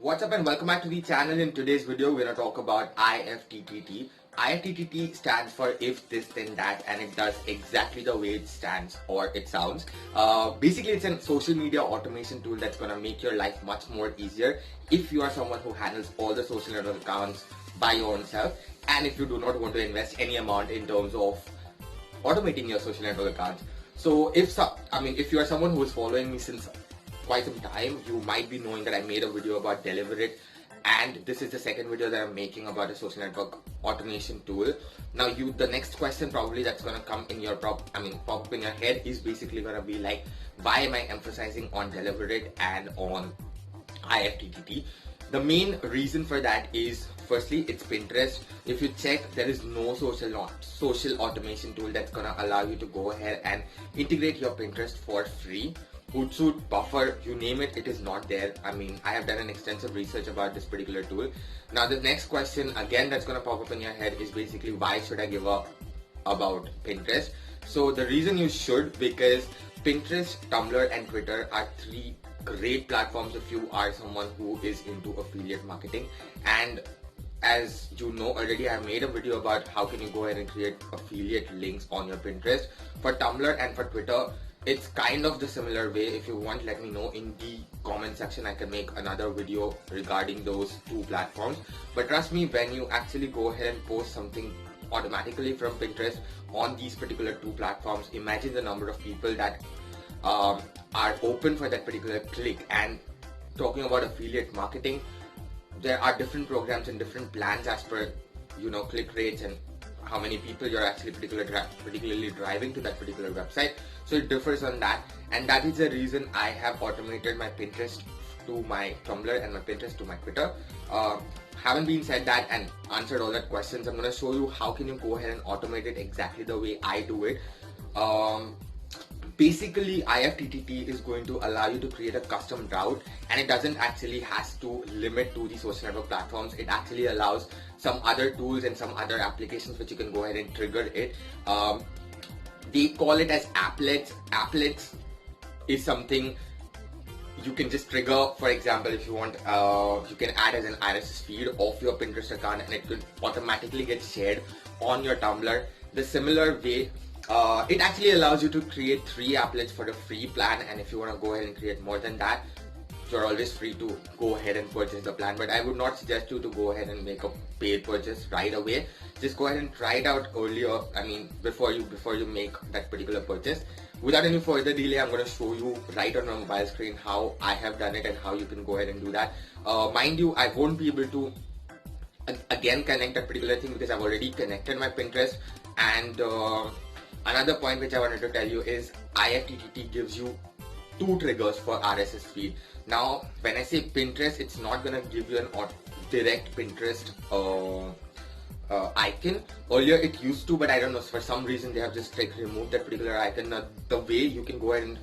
What's up and welcome back to the channel. In today's video, we're going to talk about Ifttt. Ifttt stands for if this then that, and it does exactly the way it stands or it sounds. Basically, it's a social media automation tool that's going to make your life much more easier if you are someone who handles all the social network accounts by your own self, and if you do not want to invest any amount in terms of automating your social network accounts. So if you are someone who is following me since quite some time, you might be knowing that I made a video about Deliverate, and this is the second video that I'm making about a social network automation tool. Now, the next question probably that's gonna come in your pop up in your head is basically gonna be like, why am I emphasizing on Deliverate and on Ifttt? The main reason for that is, firstly, it's Pinterest. If you check, there is no social automation tool that's gonna allow you to go ahead and integrate your Pinterest for free. Hootsuite, Buffer, you name it, it is not there. I have done an extensive research about this particular tool. Now, the next question again that's gonna pop up in your head is basically, why should I give up about Pinterest? So the reason you should, because Pinterest, Tumblr, and Twitter are three great platforms if you are someone who is into affiliate marketing. And as you know already, I made a video about how can you go ahead and create affiliate links on your Pinterest. For Tumblr and for Twitter, it's kind of the similar way. If you want, let me know in the comment section. I can make another video regarding those two platforms. But trust me, when you actually go ahead and post something automatically from Pinterest on these particular two platforms, imagine the number of people that are open for that particular click. And talking about affiliate marketing, there are different programs and different plans as per click rates and how many people you're actually particularly driving to that particular website. So it differs on that, and that is the reason I have automated my Pinterest to my Tumblr and my Pinterest to my Twitter. Having been said that and answered all that questions, I'm going to show you how can you go ahead and automate it exactly the way I do it. Basically, Ifttt is going to allow you to create a custom route, and it doesn't actually has to limit to the social network platforms. It actually allows some other tools and some other applications which you can go ahead and trigger it. They call it as applets. Applets is something you can just trigger. For example, if you want, you can add as an Rss feed of your Pinterest account, and it will automatically get shared on your Tumblr. The similar way, it actually allows you to create 3 applets for the free plan, and if you want to go ahead and create more than that, you're always free to go ahead and purchase the plan. But I would not suggest you to go ahead and make a paid purchase right away. Just go ahead and try it out earlier, before you make that particular purchase. Without any further delay, I'm going to show you right on my mobile screen how I have done it and how you can go ahead and do that. Mind you, I won't be able to again connect that particular thing because I've already connected my Pinterest. And another point which I wanted to tell you is Ifttt gives you 2 triggers for Rss feed. Now, when I say Pinterest, it's not gonna give you an direct Pinterest icon. Earlier it used to, but I don't know, for some reason they have just removed that particular icon. Now, the way you can go ahead and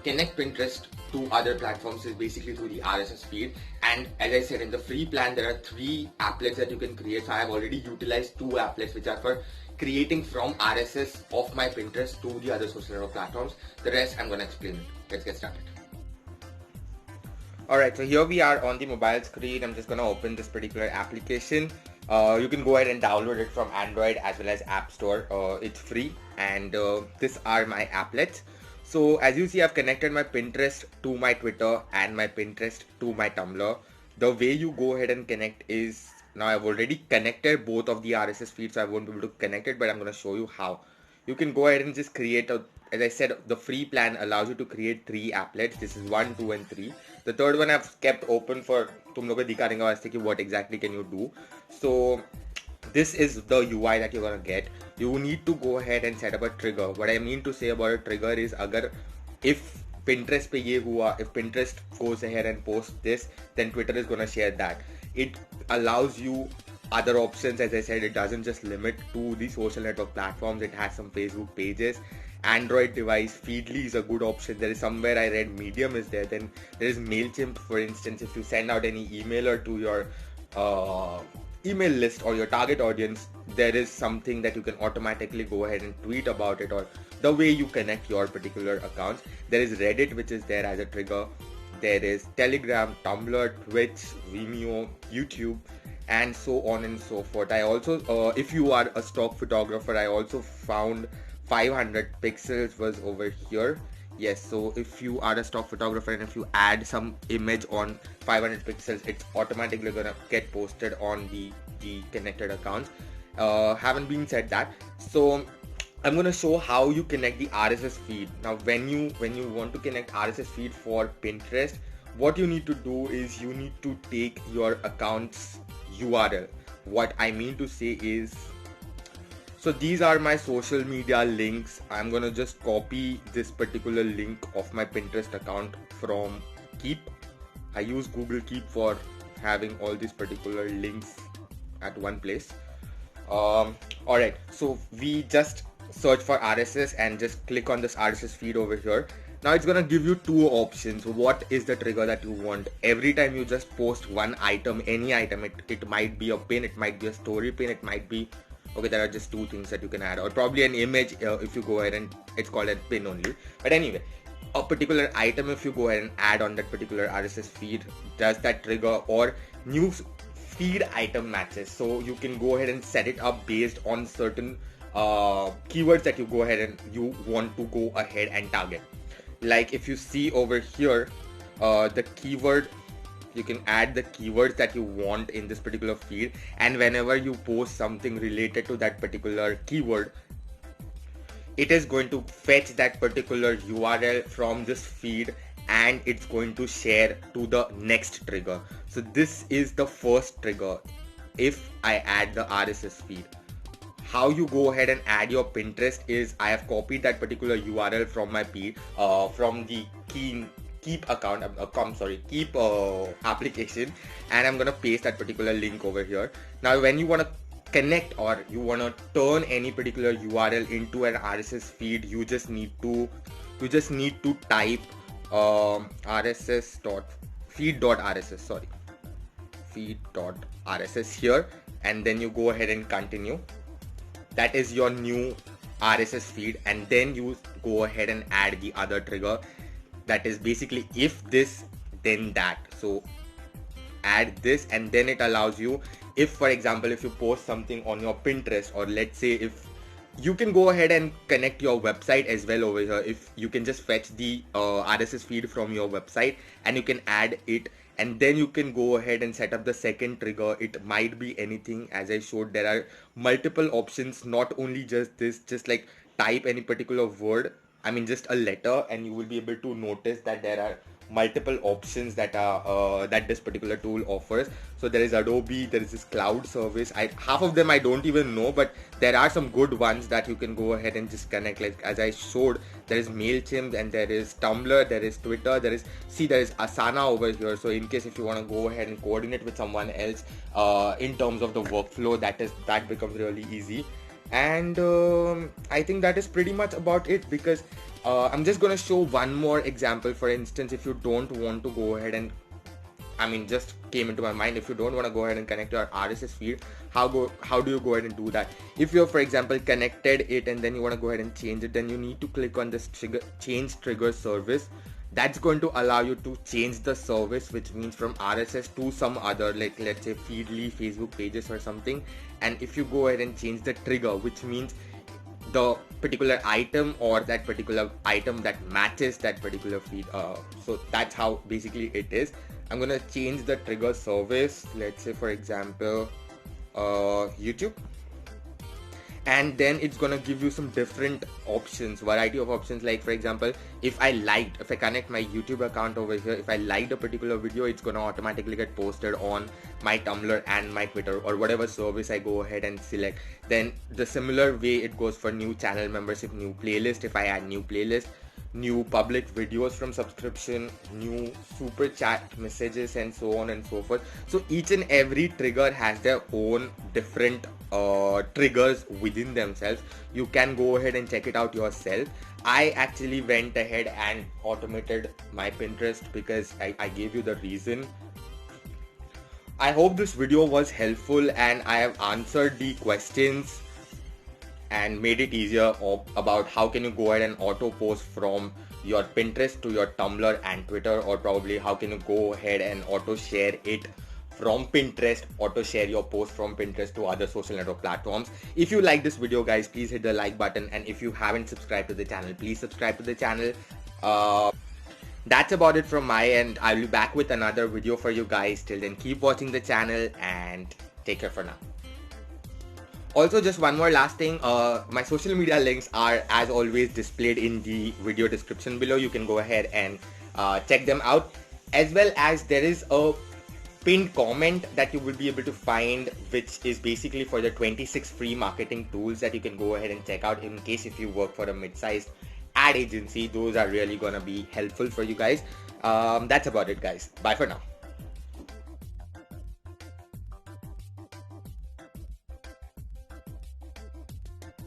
connect Pinterest to other platforms is basically through the Rss feed. And as I said, in the free plan, there are 3 applets that you can create. So I have already utilized 2 applets which are for creating from RSS of my Pinterest to the other social network platforms. The rest I'm gonna explain it. Let's get started. Alright, so here we are on the mobile screen. I'm just gonna open this particular application. You can go ahead and download it from Android as well as App Store. It's free, and these are my applets. So as you see, I've connected my Pinterest to my Twitter and my Pinterest to my Tumblr. The way you go ahead and connect is, now I've already connected both of the RSS feeds, so I won't be able to connect it, but I'm going to show you how. You can go ahead and just create as I said, the free plan allows you to create 3 applets. This is 1, 2, and 3. The third one I've kept open for tum logo ko dikha denga waste ki what exactly can you do. So this is the UI that you're gonna get. You need to go ahead and set up a trigger. What I mean to say about a trigger is, if Pinterest pe ye hua, if Pinterest goes ahead and posts this, then Twitter is gonna share that. It allows you other options. As I said, it doesn't just limit to the social network platforms. It has some Facebook pages. Android device, Feedly is a good option. There is somewhere I read Medium is there. Then there is MailChimp, for instance. If you send out any emailer to your email list or your target audience, there is something that you can automatically go ahead and tweet about it, or the way you connect your particular accounts. There is Reddit, which is there as a trigger. there is Telegram, Tumblr, Twitch, Vimeo, YouTube, and so on and so forth. I also, if you are a stock photographer, I also found 500 pixels was over here. Yes, so if you are a stock photographer and if you add some image on 500 pixels, it's automatically gonna get posted on the connected accounts. Haven't been said that, so I'm gonna show how you connect the RSS feed. Now when you want to connect RSS feed for Pinterest, what you need to do is you need to take your account's URL. What I mean to say is, so these are my social media links. I'm gonna just copy this particular link of my Pinterest account from Keep. I use Google Keep for having all these particular links at one place. Alright, so we just search for RSS and just click on this RSS feed over here. Now it's gonna give you two options. What is the trigger that you want? Every time you just post one item, any item, it might be a pin, it might be a story pin, it might be, okay, there are just two things that you can add, or probably an image if you go ahead and it's called a pin only. But anyway, a particular item, if you go ahead and add on that particular RSS feed, does that trigger, or new feed item matches. So you can go ahead and set it up based on certain keywords that you go ahead and you want to go ahead and target. Like if you see over here, the keyword, you can add the keywords that you want in this particular feed, and whenever you post something related to that particular keyword, it is going to fetch that particular URL from this feed and it's going to share to the next trigger. So this is the first trigger if I add the RSS feed. How you go ahead and add your Pinterest is, I have copied that particular URL from my feed, from the Keep account, Keep application, and I'm gonna paste that particular link over here. Now when you wanna connect or you wanna turn any particular URL into an RSS feed, you just need to type feed.rss here, and then you go ahead and continue. That is your new RSS feed, and then you go ahead and add the other trigger, that is basically if this then that. So add this, and then it allows you, if for example if you post something on your Pinterest, or let's say if you can go ahead and connect your website as well over here. If you can just fetch the RSS feed from your website and you can add it, and then you can go ahead and set up the second trigger. It might be anything. As I showed, there are multiple options, not only just this. Just like type any particular word, I mean just a letter, and you will be able to notice that there are multiple options that are that this particular tool offers. So there is Adobe, there is this cloud service. Half of them I don't even know, but there are some good ones that you can go ahead and just connect. Like as I showed, there is MailChimp, and there is Tumblr, there is Twitter, there is Asana over here. So in case if you want to go ahead and coordinate with someone else in terms of the workflow, that becomes really easy. And I think that is pretty much about it, because I'm just gonna show one more example. For instance, if you don't want to go ahead and, I mean, just came into my mind, if you don't want to go ahead and connect your RSS feed, how do you go ahead and do that? If you're, for example, connected it and then you want to go ahead and change it, then you need to click on this change trigger service. That's going to allow you to change the service, which means from RSS to some other, like let's say Feedly, Facebook pages or something. And if you go ahead and change the trigger, which means the particular item or that particular item that matches that particular feed. So that's how basically it is. I'm gonna change the trigger service. Let's say for example, YouTube. And then it's gonna give you some different options, variety of options. Like for example, if I connect my YouTube account over here, if I liked a particular video, it's gonna automatically get posted on my Tumblr and my Twitter or whatever service I go ahead and select. Then the similar way it goes for new channel membership, new playlist. If I add new playlist, new public videos from subscription, new super chat messages, and so on and so forth. So each and every trigger has their own different triggers within themselves. You can go ahead and check it out yourself. I actually went ahead and automated my Pinterest because I gave you the reason. I hope this video was helpful and I have answered the questions. and made it easier about how can you go ahead and auto post from your Pinterest to your Tumblr and Twitter, or probably how can you go ahead and auto share it from Pinterest, auto share your post from Pinterest to other social network platforms. If you like this video, guys, please hit the like button, and if you haven't subscribed to the channel, please subscribe to the channel. That's about it from my end. I'll be back with another video for you guys. Till then, keep watching the channel and take care for now. Also, just one more last thing, my social media links are as always displayed in the video description below. You can go ahead and check them out, as well as there is a pinned comment that you will be able to find, which is basically for the 26 free marketing tools that you can go ahead and check out in case if you work for a mid-sized ad agency. Those are really gonna be helpful for you guys. That's about it, guys. Bye for now.